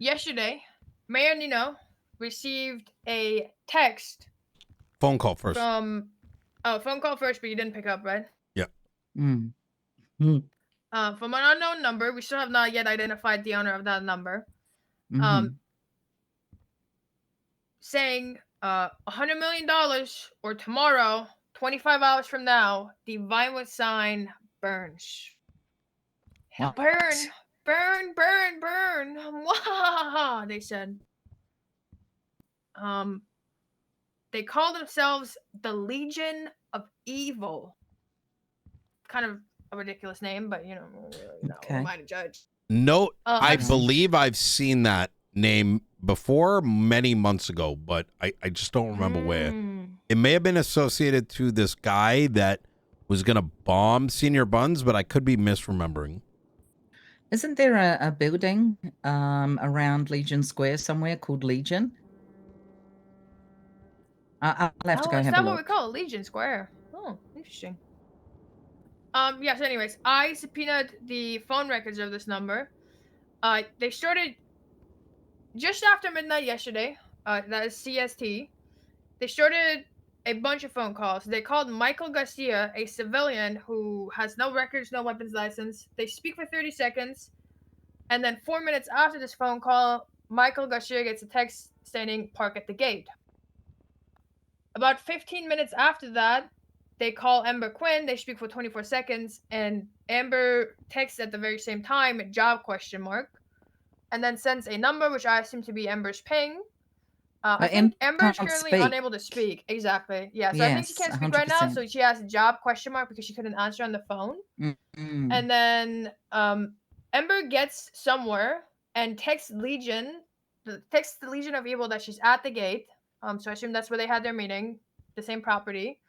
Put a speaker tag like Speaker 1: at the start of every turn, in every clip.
Speaker 1: Yesterday, Mayor Nino received a text.
Speaker 2: Phone call first.
Speaker 1: Phone call first, but you didn't pick up, right?
Speaker 2: Yeah.
Speaker 1: From an unknown number. We still have not yet identified the owner of that number. Saying $100 million or tomorrow, 25 hours from now, the Vinewood sign burns.
Speaker 3: What?
Speaker 1: Burn. They said. They call themselves the Legion of Evil. Kind of a ridiculous name, but you know, who am I to judge?
Speaker 2: No, I believe I've seen that name before many months ago, but I just don't remember where. It may have been associated to this guy that was going to bomb Senior Buns, but I could be misremembering.
Speaker 3: Isn't there a building around Legion Square somewhere called Legion? I'll have to go have a look.
Speaker 1: Is that what we call it? Legion Square? Oh, interesting. Yes, anyways, I subpoenaed the phone records of this number. They started just after midnight yesterday. That is CST. They started a bunch of phone calls. They called Michael Garcia, a civilian who has no records, no weapons license. They speak for 30 seconds. And then 4 minutes after this phone call, Michael Garcia gets a text stating, "Park at the gate." About 15 minutes after that, they call Amber Quinn. They speak for 24 seconds. And Amber texts at the very same time, job ? And then sends a number, which I assume to be Amber's ping. I think Amber is currently unable to speak. Exactly. Yeah, so I think she can't speak 100%. Right now, so she has a job ? Because she couldn't answer on the phone. And then Amber gets somewhere and texts the Legion of Evil that she's at the gate. So I assume that's where they had their meeting, the same property.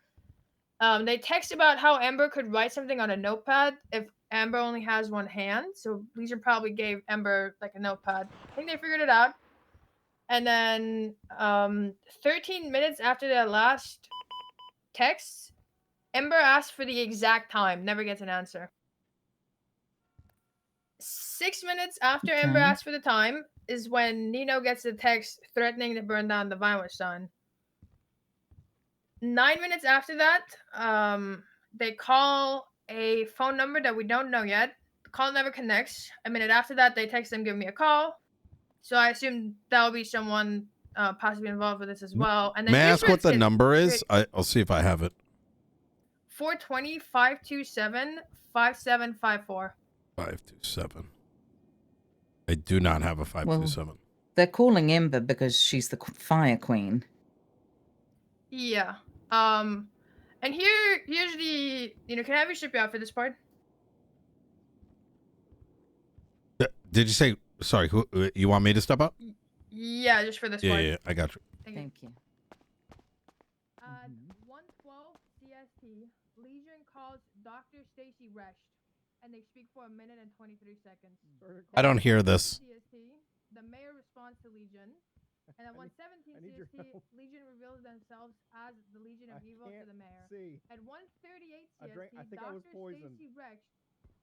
Speaker 1: They text about how Amber could write something on a notepad if Amber only has one hand. So Legion probably gave Amber like a notepad. I think they figured it out. And then 13 minutes after their last text, Amber asks for the exact time, never gets an answer. 6 minutes after Amber asks for the time is when Nino gets the text threatening to burn down the Vinewood sign. 9 minutes after that, they call a phone number that we don't know yet. The call never connects. A minute after that, they text them, "Give me a call." So I assume that'll be someone possibly involved with this as well. And then
Speaker 2: may I ask what the number is? I'll see if I have it.
Speaker 1: 420-527-5754.
Speaker 2: 527. I do not have a 527.
Speaker 3: Well, they're calling Amber because she's the fire queen.
Speaker 1: Yeah. And here's the, can I have you ship you out for this part?
Speaker 2: Did you say, sorry, who, you want me to step up?
Speaker 1: Yeah, just for this part.
Speaker 2: Yeah, I got you.
Speaker 3: Thank you.
Speaker 1: 112 CST, Legion calls Dr. Stacy Resch, and they speak for 1 minute and 23 seconds.
Speaker 2: I don't hear this.
Speaker 1: CST, the mayor responds to Legion, and at 117 CST, Legion reveals themselves as the Legion of Evil to the mayor. At 138 CST, Dr. Stacy Resch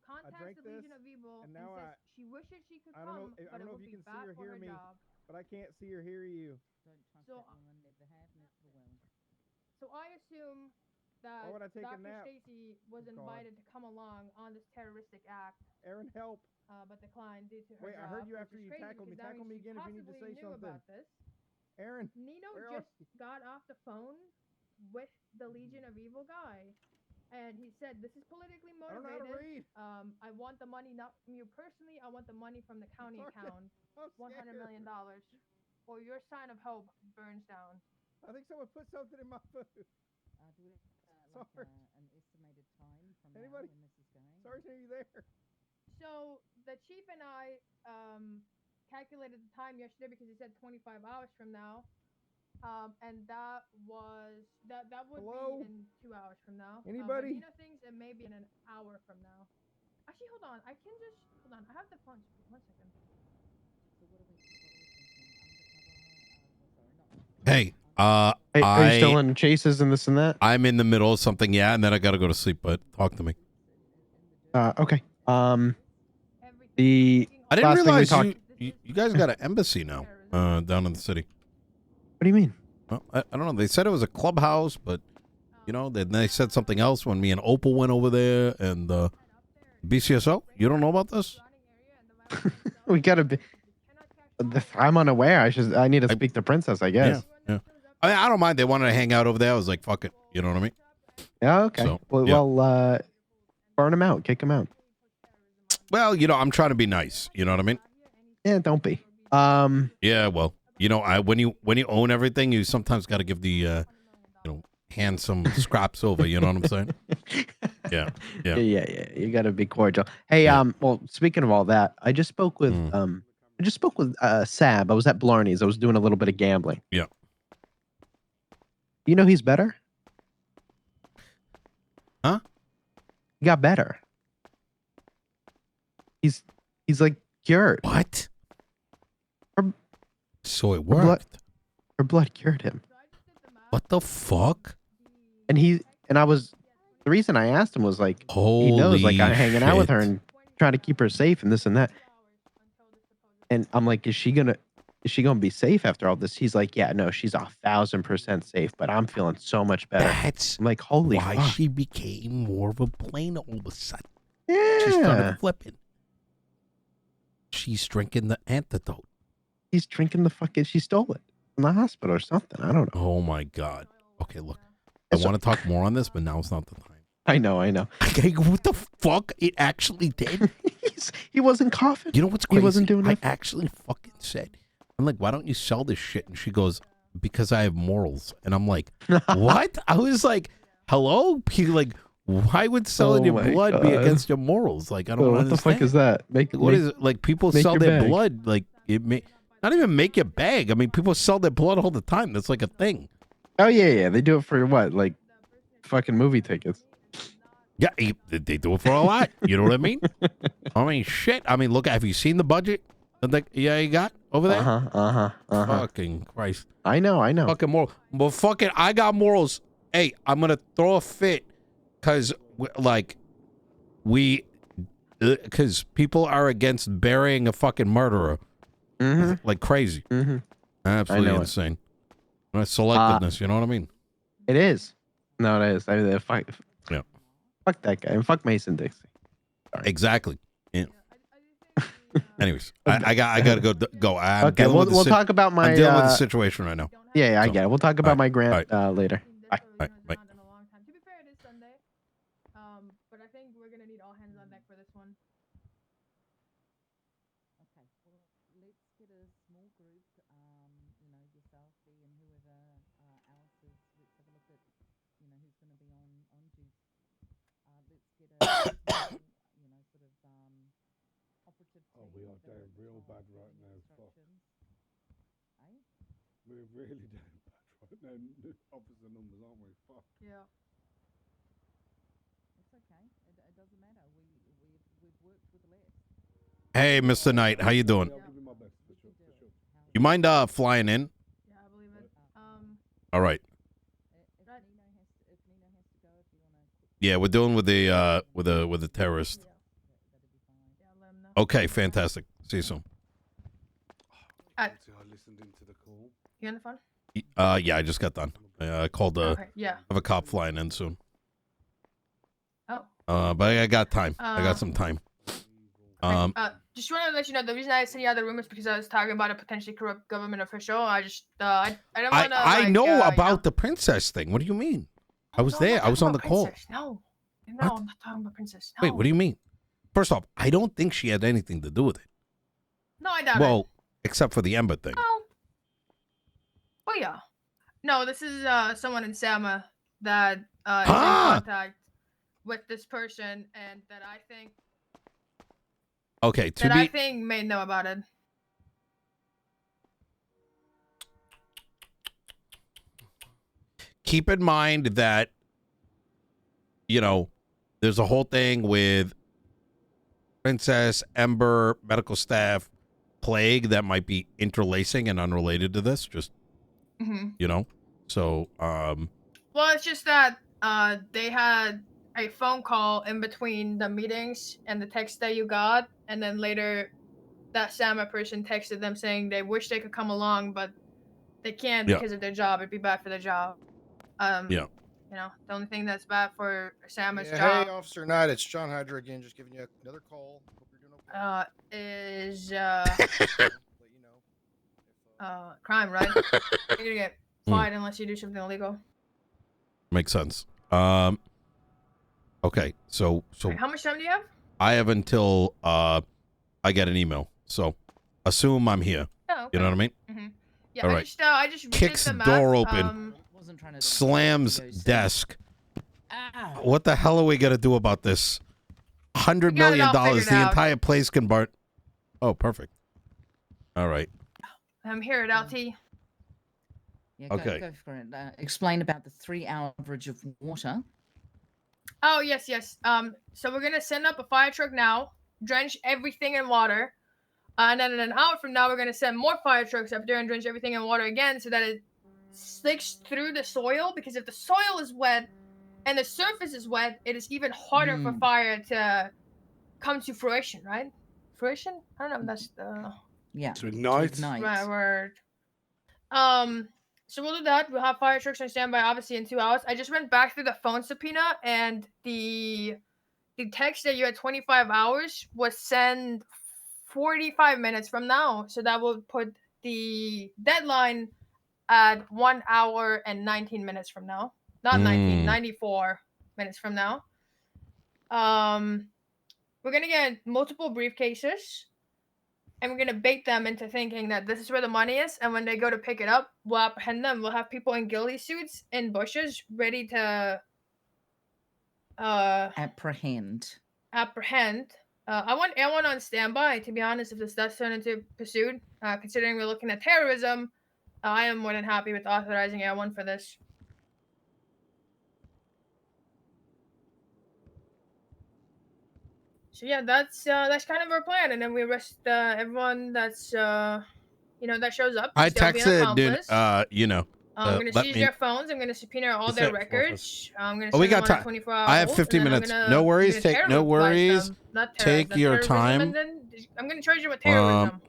Speaker 1: contacts the Legion of Evil and says she wishes she could come, but it would be bad for her job.
Speaker 4: But I can't see or hear you.
Speaker 1: So I assume that Dr. Stacy was invited to come along on this terroristic act.
Speaker 4: Aaron, help!
Speaker 1: But declined due to her
Speaker 4: Wait,
Speaker 1: job.
Speaker 4: I heard you after you tackled me. Tackle me again if you need to say something.
Speaker 1: About this.
Speaker 4: Aaron,
Speaker 1: Nino just got off the phone with the Legion of Evil guy. And he said, "This is politically motivated.
Speaker 4: I don't know how to read.
Speaker 1: I want the money not from you personally. I want the money from the county account. $100 million. Or your sign of hope burns down."
Speaker 4: I think someone put something in my food.
Speaker 3: Sorry. An estimated time from
Speaker 4: anybody?
Speaker 3: Now when this is going?
Speaker 4: Sorry, are you there?
Speaker 1: So the chief and I calculated the time yesterday because he said 25 hours from now. And that would be in 2 hours from now.
Speaker 4: Anybody?
Speaker 1: Nino thinks it may be in an hour from now. Actually, hold on. I can just hold on. I have the phone. 1 second.
Speaker 3: So what are we thinking?
Speaker 2: Hey,
Speaker 5: are you still in chases and this and that?
Speaker 2: I'm in the middle of something, yeah, and then I gotta go to sleep. But talk to me.
Speaker 5: Okay.
Speaker 2: I didn't
Speaker 5: Last thing we
Speaker 2: realize
Speaker 5: talked-
Speaker 2: you guys got an embassy now down in the city.
Speaker 5: What do you mean?
Speaker 2: Well, I don't know. They said it was a clubhouse, but you know, then they said something else when me and Opal went over there and BCSO. You don't know about this?
Speaker 5: We gotta be. I'm unaware. I need to speak to Princess, I guess.
Speaker 2: Yeah. I mean, I don't mind. They wanted to hang out over there. I was like, fuck it. You know what I mean?
Speaker 5: Yeah. Okay.
Speaker 2: So,
Speaker 5: well,
Speaker 2: yeah.
Speaker 5: burn him out. Kick him out.
Speaker 2: Well, you know, I'm trying to be nice. You know what I mean?
Speaker 5: Yeah. Don't be.
Speaker 2: Yeah. Well, you know, when you own everything, you sometimes got to give the hand some scraps over. You know what I'm saying? Yeah.
Speaker 5: Yeah. You gotta be cordial. Hey.
Speaker 2: Yeah.
Speaker 5: Well, speaking of all that, I just spoke with Sab. I was at Blarney's. I was doing a little bit of gambling.
Speaker 2: Yeah.
Speaker 5: You know he's better.
Speaker 2: Huh?
Speaker 5: He got better. He's like cured.
Speaker 2: What? So it
Speaker 5: Her blood-
Speaker 2: worked.
Speaker 5: Her blood cured him.
Speaker 2: What the fuck?
Speaker 5: And the reason I asked him was like,
Speaker 2: Holy
Speaker 5: he knows like I'm hanging out with her
Speaker 2: shit.
Speaker 5: and trying to keep her safe and this and that. And I'm like, is she gonna be safe after all this? He's like, yeah, no, she's 1,000% safe, but I'm feeling so much better.
Speaker 2: That's
Speaker 5: I'm like, holy
Speaker 2: why
Speaker 5: fuck.
Speaker 2: she became more of a plane all of a sudden.
Speaker 5: Yeah.
Speaker 2: She started flipping. She's drinking the antidote.
Speaker 5: He's drinking she stole it from the hospital or something. I don't know.
Speaker 2: Oh my God. Okay, look. I
Speaker 5: So-
Speaker 2: want to talk more on this, but now it's not the time.
Speaker 5: I know.
Speaker 2: Okay, what the fuck? It actually did.
Speaker 5: He wasn't coughing.
Speaker 2: You know what's crazy?
Speaker 5: He wasn't doing
Speaker 2: I
Speaker 5: nothing.
Speaker 2: actually fucking said, I'm like, why don't you sell this shit? And she goes, because I have morals. And I'm like, what? I was like, hello? Like, why would selling
Speaker 5: Oh
Speaker 2: your
Speaker 5: my
Speaker 2: blood be
Speaker 5: God.
Speaker 2: against your morals? Like, I don't
Speaker 5: What the
Speaker 2: understand.
Speaker 5: fuck is that?
Speaker 2: What is it? Like, people
Speaker 5: make
Speaker 2: sell
Speaker 5: your
Speaker 2: their
Speaker 5: bag.
Speaker 2: blood. Like, it may not even make your bag. I mean, people sell their blood all the time. That's like a thing.
Speaker 5: Oh yeah. They do it for what? Like fucking movie tickets.
Speaker 2: Yeah, they do it for a lot. You know what I mean? I mean, shit. I mean, look, have you seen the budget? You got over there? Fucking Christ.
Speaker 5: I know.
Speaker 2: Fucking moral. But fucking, I got morals. Hey, I'm gonna throw a fit because, because people are against burying a fucking murderer like crazy. Absolutely
Speaker 5: I know it.
Speaker 2: insane. Selectiveness, you know what I mean?
Speaker 5: It is. No, it is. I mean,
Speaker 2: Yeah.
Speaker 5: Fuck that guy and fuck Mason Dixie.
Speaker 2: Exactly. Yeah. Anyways, I gotta go. I'm
Speaker 5: Okay,
Speaker 2: dealing with the
Speaker 5: we'll talk about my.
Speaker 2: I'm dealing with the situation right now.
Speaker 5: Yeah, I
Speaker 2: So,
Speaker 5: get it. We'll talk about my grant
Speaker 2: all
Speaker 5: later. Bye.
Speaker 2: Right, bye.
Speaker 1: To be fair, it is Sunday. But I think we're gonna need all hands on deck for this one.
Speaker 6: Okay, well, let's get a small group, yourself, B, and whoever else is, let's have a look at, who's going to be on duty. Let's get a, sort of, operative team.
Speaker 7: Oh, we are doing real bad right now, fuck.
Speaker 6: Eh?
Speaker 7: We're really doing bad right now. Officer numbers, aren't we? Fuck.
Speaker 1: Yeah.
Speaker 6: It's okay. It doesn't matter. We've worked with less.
Speaker 2: Hey, Mr. Knight, how you doing?
Speaker 7: I'll give you my best, for sure, for sure.
Speaker 2: You mind flying in?
Speaker 1: Yeah, I believe it.
Speaker 2: All right.
Speaker 6: If Nino has to go, if you want to.
Speaker 2: Yeah, we're dealing with the terrorist.
Speaker 1: Yeah, let him know.
Speaker 2: Okay, fantastic. See you soon.
Speaker 1: Uh,
Speaker 7: See, I listened into the call.
Speaker 1: You on the phone?
Speaker 2: Yeah, I just got done. I called
Speaker 1: Okay. Yeah.
Speaker 2: have a cop flying in soon.
Speaker 1: Oh.
Speaker 2: But I got time. I got some time.
Speaker 1: Just want to let you know the reason I sent you out the room is because I was talking about a potentially corrupt government official. I just I don't want to.
Speaker 2: I know about the princess thing. What do you mean? I was there. I was on the call.
Speaker 1: No,
Speaker 2: What?
Speaker 1: I'm not talking about princess. No.
Speaker 2: Wait, what do you mean? First off, I don't think she had anything to do with it.
Speaker 1: No, I doubt it.
Speaker 2: Well, except for the Ember thing.
Speaker 1: Oh yeah. No, this is someone in Sama that is in
Speaker 2: Ah!
Speaker 1: contact with this person, and that I think
Speaker 2: Okay,
Speaker 1: I think may know about it.
Speaker 2: keep in mind that, there's a whole thing with Princess, Ember, medical staff, Plague that might be interlacing and unrelated to this. Just, So,
Speaker 1: Well, it's just that they had a phone call in between the meetings and the text that you got, and then later that SAMA person texted them saying they wish they could come along, but they can't
Speaker 2: Yeah.
Speaker 1: because of their job. It'd be bad for their job.
Speaker 2: Yeah.
Speaker 1: You know, the only thing that's bad for SAMA's
Speaker 8: Yeah,
Speaker 1: job
Speaker 8: hey, Officer Knight, it's John Hydra again, just giving you another call. Hope you're doing okay.
Speaker 1: is
Speaker 8: Let you know.
Speaker 1: crime, right? You're gonna get fined unless you do something illegal.
Speaker 2: Makes sense. Okay, so
Speaker 1: Right, how much time do you have?
Speaker 2: I have until I get an email. So assume I'm here.
Speaker 1: Oh, okay.
Speaker 2: You know what I mean?
Speaker 1: Mm-hmm. Yeah,
Speaker 2: All
Speaker 1: I
Speaker 2: right.
Speaker 1: just
Speaker 2: Kicks
Speaker 1: redid the
Speaker 2: door
Speaker 1: map.
Speaker 2: open.
Speaker 3: Wasn't trying to
Speaker 2: Slams desk.
Speaker 3: Ow.
Speaker 2: What the hell are we gonna do about this? $100
Speaker 1: We got it
Speaker 2: million.
Speaker 1: all figured
Speaker 2: The
Speaker 1: out.
Speaker 2: entire place can burn. Oh, perfect. All right.
Speaker 1: I'm here at LT.
Speaker 3: Yeah,
Speaker 2: Okay.
Speaker 3: go for it. Explain about the 3-hour average of water.
Speaker 1: Oh yes. So we're gonna send up a fire truck now, drench everything in water, and then in an hour from now we're gonna send more fire trucks up there and drench everything in water again, so that it slicks through the soil. Because if the soil is wet and the surface is wet, it is even harder for fire to come to fruition. Right? Fruition? I don't know if that's the
Speaker 3: Yeah.
Speaker 7: To ignite.
Speaker 1: right word. So we'll do that. We'll have fire trucks on standby, obviously, in 2 hours. I just went back through the phone subpoena, and the text that you had 25 hours was sent 45 minutes from now. So that will put the deadline at 1 hour and 19 minutes from now. Not 19, 94 minutes from now. We're gonna get multiple briefcases. And we're gonna bait them into thinking that this is where the money is, and when they go to pick it up, we'll apprehend them. We'll have people in ghillie suits in bushes, ready to
Speaker 3: apprehend.
Speaker 1: I want everyone on standby. To be honest, if this does turn into pursuit, considering we're looking at terrorism, I am more than happy with authorizing Air1 for this. So yeah, that's kind of our plan, and then we arrest everyone that's that shows up.
Speaker 2: I
Speaker 1: They'll be an
Speaker 2: texted, dude.
Speaker 1: accomplice.
Speaker 2: You know.
Speaker 1: I'm gonna
Speaker 2: let
Speaker 1: seize
Speaker 2: me-
Speaker 1: their phones. I'm gonna subpoena all
Speaker 2: Is
Speaker 1: their
Speaker 2: that
Speaker 1: records. I'm gonna
Speaker 2: Oh,
Speaker 1: send
Speaker 2: we
Speaker 1: them
Speaker 2: got
Speaker 1: on a
Speaker 2: time.
Speaker 1: 24-hour
Speaker 2: I have
Speaker 1: hold,
Speaker 2: 15
Speaker 1: and then I'm
Speaker 2: minutes.
Speaker 1: gonna-
Speaker 2: No
Speaker 1: I'm
Speaker 2: worries.
Speaker 1: gonna
Speaker 2: Take no
Speaker 1: terrorize
Speaker 2: worries.
Speaker 1: them. Not
Speaker 2: Take
Speaker 1: terrorism,
Speaker 2: your
Speaker 1: terrorism,
Speaker 2: time.
Speaker 1: and then I'm gonna charge you with terrorism.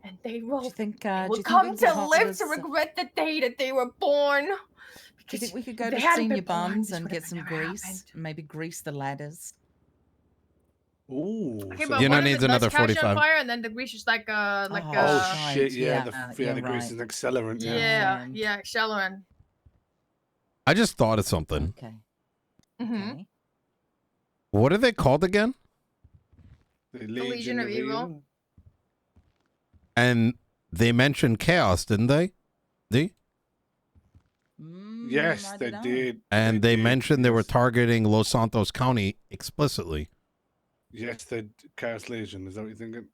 Speaker 1: And they will.
Speaker 3: Do you think,
Speaker 1: they
Speaker 3: do
Speaker 1: will
Speaker 3: you think we
Speaker 1: come
Speaker 3: can
Speaker 1: to
Speaker 3: get
Speaker 1: live
Speaker 3: this,
Speaker 1: to regret the day that they were born.
Speaker 3: Do you
Speaker 1: Because
Speaker 3: think we could go
Speaker 1: if
Speaker 3: to
Speaker 1: they hadn't
Speaker 3: Senior
Speaker 1: been born,
Speaker 3: Buns
Speaker 1: this
Speaker 3: and
Speaker 1: would
Speaker 3: get
Speaker 1: have
Speaker 3: some
Speaker 1: never
Speaker 3: grease?
Speaker 1: happened.
Speaker 3: Maybe grease the ladders.
Speaker 7: Ooh.
Speaker 1: Okay,
Speaker 7: so
Speaker 1: but
Speaker 2: You know,
Speaker 1: what if
Speaker 2: needs
Speaker 1: it does
Speaker 2: another
Speaker 1: catch
Speaker 2: 45.
Speaker 1: on fire and then the grease is like
Speaker 3: Oh,
Speaker 7: Oh
Speaker 3: right,
Speaker 7: shit! Yeah,
Speaker 3: yeah,
Speaker 7: the grease is an accelerant.
Speaker 1: yeah,
Speaker 3: Yeah.
Speaker 1: accelerant.
Speaker 2: I just thought of something.
Speaker 3: Okay.
Speaker 1: Mm-hmm.
Speaker 3: Okay.
Speaker 2: What are they called again?
Speaker 7: The
Speaker 1: Legion of Evil.
Speaker 2: And they mentioned chaos, didn't they?
Speaker 7: Yes,
Speaker 3: I
Speaker 7: they
Speaker 3: dunno.
Speaker 7: did.
Speaker 2: And they
Speaker 7: did,
Speaker 2: mentioned they were
Speaker 7: yes.
Speaker 2: targeting Los Santos County explicitly.
Speaker 7: Yes, the Chaos Legion. Is that what you're thinking?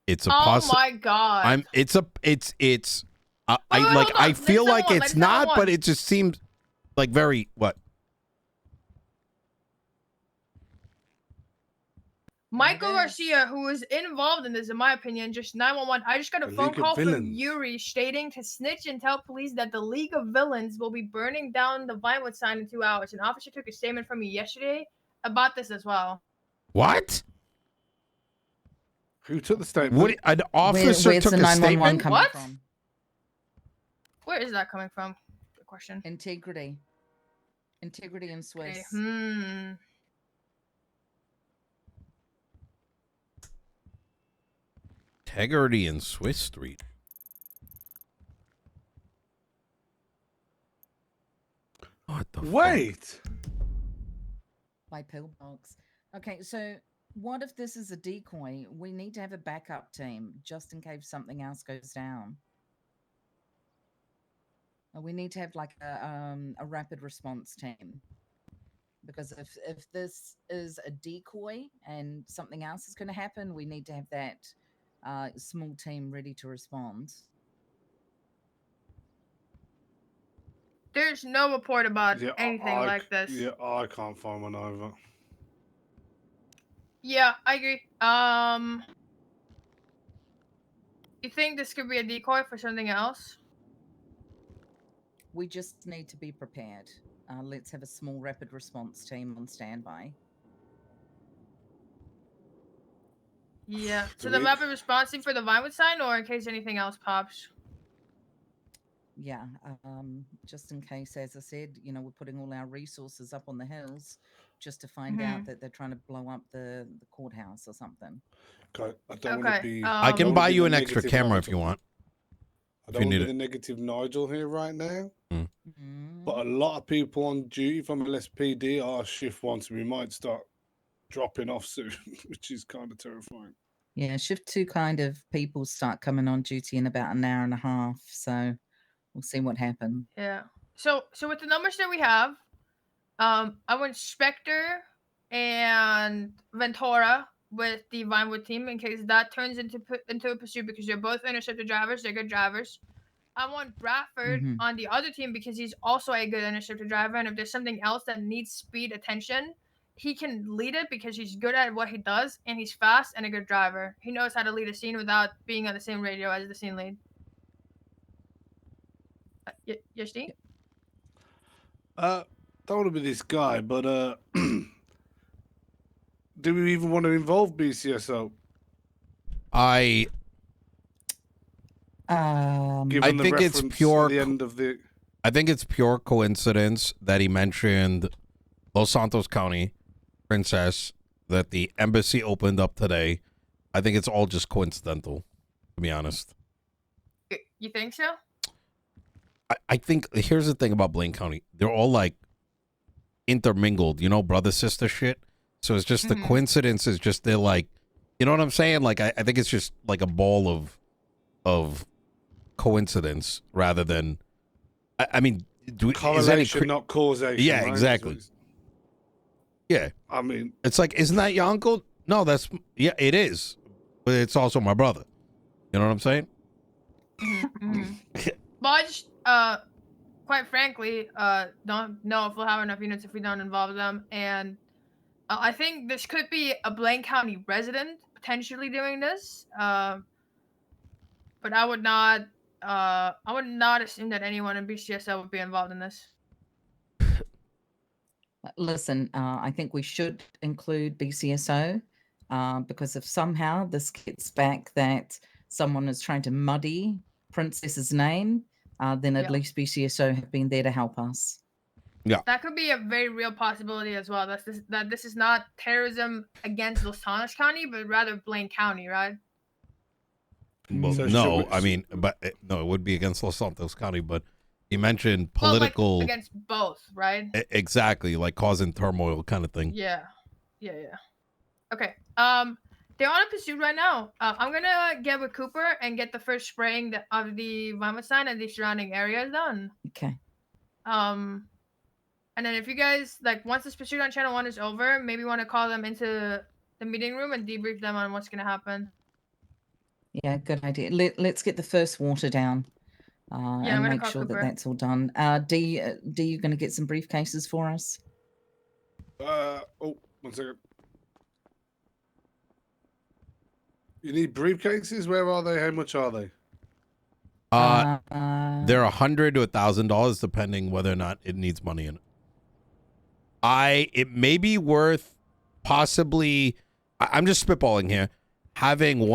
Speaker 2: It's a
Speaker 1: Oh my god.
Speaker 2: it's
Speaker 1: Wait, hold on.
Speaker 2: I
Speaker 1: Let's
Speaker 2: feel
Speaker 1: tell
Speaker 2: like
Speaker 1: one,
Speaker 2: it's
Speaker 1: let's tell
Speaker 2: not,
Speaker 1: one.
Speaker 2: but it just seems like very what?
Speaker 1: Michael
Speaker 3: It is.
Speaker 1: Garcia, who was involved in this, in my opinion, just 911. I just got a
Speaker 7: The
Speaker 1: phone
Speaker 7: League of
Speaker 1: call from
Speaker 7: Villains.
Speaker 1: Yuri stating to snitch and tell police that the League of Villains will be burning down the Vinewood sign in 2 hours. An officer took a statement from me yesterday about this as well.
Speaker 2: What?
Speaker 7: Who took the statement?
Speaker 2: What? An officer
Speaker 3: Where's
Speaker 2: took
Speaker 3: the
Speaker 2: a
Speaker 3: 911
Speaker 2: statement?
Speaker 3: coming
Speaker 1: What?
Speaker 3: from?
Speaker 1: Where is that coming from? Good question.
Speaker 3: Integrity and Swiss.
Speaker 1: Okay.
Speaker 2: Integrity in Swiss Street. What the fuck?
Speaker 7: Wait.
Speaker 3: By pillbox. Okay, so what if this is a decoy? We need to have a backup team just in case something else goes down. We need to have like a rapid response team. Because if this is a decoy and something else is going to happen, we need to have that small team ready to respond.
Speaker 1: There's no report about
Speaker 7: Yeah,
Speaker 1: anything like this.
Speaker 7: Yeah, I can't find one either.
Speaker 1: Yeah, I agree. You think this could be a decoy for something else?
Speaker 3: We just need to be prepared. Let's have a small rapid response team on standby.
Speaker 1: Yeah. So
Speaker 7: Do
Speaker 1: the
Speaker 7: we-
Speaker 1: rapid response team for the Vinewood sign, or in case anything else pops.
Speaker 3: Yeah, just in case, as I said, we're putting all our resources up on the hills just to find out that they're trying to blow up the courthouse or something.
Speaker 7: Okay, I don't want
Speaker 1: Okay.
Speaker 7: to be.
Speaker 2: I
Speaker 7: don't
Speaker 2: can
Speaker 7: wanna
Speaker 2: buy
Speaker 7: be
Speaker 2: you
Speaker 7: the
Speaker 2: an extra
Speaker 7: negative
Speaker 2: camera if
Speaker 7: Nigel.
Speaker 2: you want.
Speaker 7: I
Speaker 2: if
Speaker 7: don't
Speaker 2: you
Speaker 7: want to
Speaker 2: need
Speaker 7: be the negative Nigel here right now.
Speaker 3: Mm.
Speaker 7: But a lot of people on duty from LSPD, our shift once, we might start dropping off soon, which is kind of terrifying.
Speaker 3: Yeah, shift 2 kind of people start coming on duty in about an hour and a half, so we'll see what happens.
Speaker 1: Yeah. So with the numbers that we have, I went Spectre and Ventura with the Vinewood team in case that turns into a pursuit because they're both interceptor drivers. They're good drivers. I want Bradford on the other team because he's also a good interceptor driver, and if there's something else that needs speed attention, he can lead it because he's good at what he does and he's fast and a good driver. He knows how to lead a scene without being on the same radio as the scene lead. Yes, Steve?
Speaker 7: Don't want to be this guy, but do we even want to involve BCSO?
Speaker 2: I
Speaker 7: Given the
Speaker 2: think it's
Speaker 7: reference
Speaker 2: pure
Speaker 7: at the end of the.
Speaker 2: I think it's pure coincidence that he mentioned Los Santos County, Princess, that the embassy opened up today. I think it's all just coincidental, to be honest.
Speaker 1: You think so?
Speaker 2: I think here's the thing about Blaine County. They're all like intermingled, brother sister shit. So it's just the coincidence is just they're like, you know what I'm saying? Like I think it's just like a ball of coincidence rather than I mean
Speaker 7: Correlation, not causation.
Speaker 2: Yeah,
Speaker 7: right?
Speaker 2: exactly. Yeah.
Speaker 7: I mean,
Speaker 2: It's like, isn't that your uncle? No, it is. But it's also my brother. You know what I'm saying?
Speaker 1: But I just, quite frankly, don't know if we'll have enough units if we don't involve them. And I think this could be a Blaine County resident potentially doing this. But I would not assume that anyone in BCSL would be involved in this.
Speaker 3: Listen, I think we should include BCSO because if somehow this gets back that someone is trying to muddy Princess's name, then at least BCSO have been there to help us.
Speaker 2: Yeah,
Speaker 1: that could be a very real possibility as well. That this is not terrorism against Los Santos County, but rather Blaine County, right?
Speaker 2: Well,
Speaker 7: So
Speaker 2: no,
Speaker 7: should we-
Speaker 2: I mean, but no, it would be against Los Santos County, but he mentioned political.
Speaker 1: Well, like against both, right?
Speaker 2: Exactly, like causing turmoil kind of thing.
Speaker 1: Yeah. Okay. They're on a pursuit right now. I'm gonna get with Cooper and get the first spraying of the Vinewood sign and the surrounding areas done.
Speaker 3: Okay.
Speaker 1: And then if you guys once this pursuit on channel 1 is over, maybe want to call them into the meeting room and debrief them on what's gonna happen.
Speaker 3: Yeah, good idea. Let's get the first water down
Speaker 1: I'm
Speaker 3: and
Speaker 1: gonna
Speaker 3: make
Speaker 1: call
Speaker 3: sure
Speaker 1: Cooper.
Speaker 3: that that's all done. D, you going to get some briefcases for us?
Speaker 7: one second. You need briefcases? Where are they? How much are they?
Speaker 2: They're $100 to $1,000 depending whether or not it needs money in it. It may be worth possibly. I'm just spitballing here. Having maybe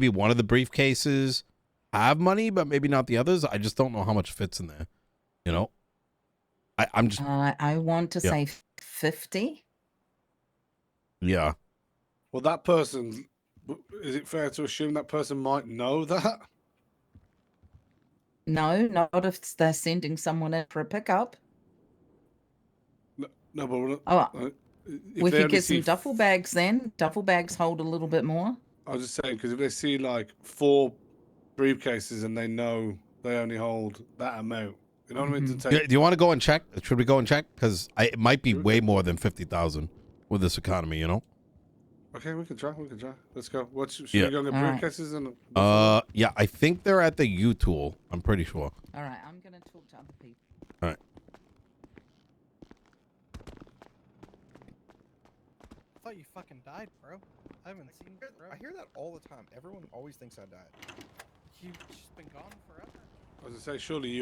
Speaker 2: one of the briefcases have money, but maybe not the others. I just don't know how much fits in there. I'm just.
Speaker 3: I want to say 50.
Speaker 2: Yeah.
Speaker 7: Well, that person. Is it fair to assume that person might know that?
Speaker 3: No, not if they're sending someone in for a pickup.
Speaker 7: No, but
Speaker 3: we could get some duffel bags then. Duffel bags hold a little bit more.
Speaker 7: I was just saying, because if they see like 4 briefcases and they know they only hold that amount, you know what I mean? To take...
Speaker 2: Do you want to go and check? Should we go and check? Because it might be way more than 50,000 with this economy.
Speaker 7: Okay, we can try. Let's go. Should we go get briefcases? And
Speaker 2: yeah, I think they're at the U-Tool. I'm pretty sure.
Speaker 3: All right, I'm going to talk to other people.
Speaker 2: All right.
Speaker 8: I thought you fucking died, bro. I haven't seen you, bro.
Speaker 4: I hear that all the time. Everyone always thinks I died.
Speaker 8: You've just been gone forever.
Speaker 7: I was gonna say, surely you